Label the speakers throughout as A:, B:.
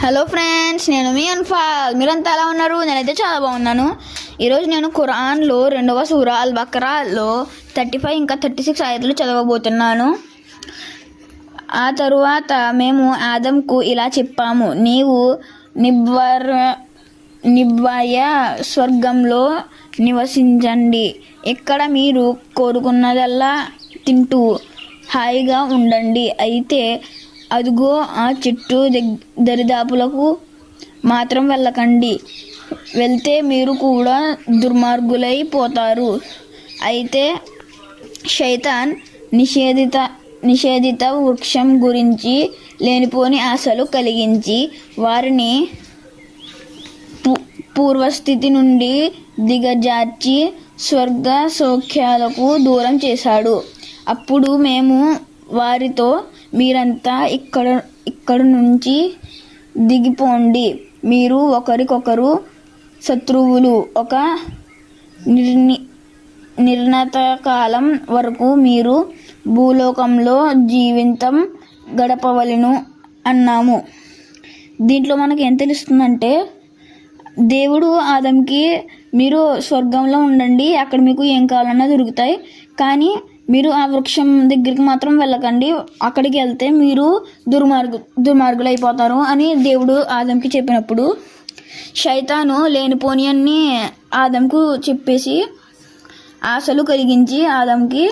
A: Hello friends, నేను మీ అన్ఫాల్. మీరంతా ఎలా ఉన్నారు? నేనైతే చాలా బాగున్నాను. ఈరోజు నేను ఖురాన్లో 2వ సూరా అల్ బకరాలో 35 ఇంకా 36 ఆయతులు చదవబోతున్నాను. ఆ తరువాత మేము ఆదంకు ఇలా చెప్పాము, నీవు నివ్వయ స్వర్గంలో నివసించండి. ఇక్కడ మీరు కోరుకున్నదల్లా తింటూ హాయిగా ఉండండి. అయితే అదుగో ఆ చెట్టు దరిదాపులకు మాత్రం వెళ్ళకండి. వెళ్తే మీరు కూడా దుర్మార్గులైపోతారు. అయితే శైతాన్ నిషేధిత వృక్షం గురించి లేనిపోని ఆశలు కలిగించి వారిని పూర్వస్థితి నుండి దిగజార్చి స్వర్గ సౌఖ్యాలకు దూరం చేశాడు. అప్పుడు మేము వారితో, మీరంతా ఇక్కడ నుంచి దిగిపోండి. మీరు ఒకరికొకరు శత్రువులు. ఒక నిర్ణీత కాలం వరకు మీరు భూలోకంలో జీవితం గడపవలెను అన్నాము. దీంట్లో మనకి ఏం తెలుస్తుందంటే, దేవుడు ఆదంకి మీరు స్వర్గంలో ఉండండి, అక్కడ మీకు ఏం కావాలన్నా దొరుకుతాయి, కానీ మీరు ఆ వృక్షం దగ్గరికి మాత్రం వెళ్ళకండి. అక్కడికి వెళ్తే మీరు దుర్మార్గులు అయిపోతారు అని దేవుడు ఆదంకి చెప్పినప్పుడు, శైతాను లేనిపోని అన్ని ఆదంకు చెప్పేసి ఆశలు కలిగించి ఆదంకి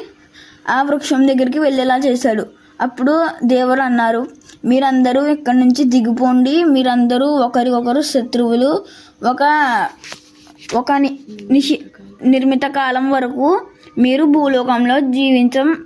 A: ఆ వృక్షం దగ్గరికి వెళ్ళేలా చేశాడు. అప్పుడు దేవుడు అన్నారు, మీరందరూ ఇక్కడి నుంచి దిగిపోండి. మీరందరూ ఒకరికొకరు శత్రువులు. ఒక నిర్మిత కాలం వరకు మీరు భూలోకంలో జీవించం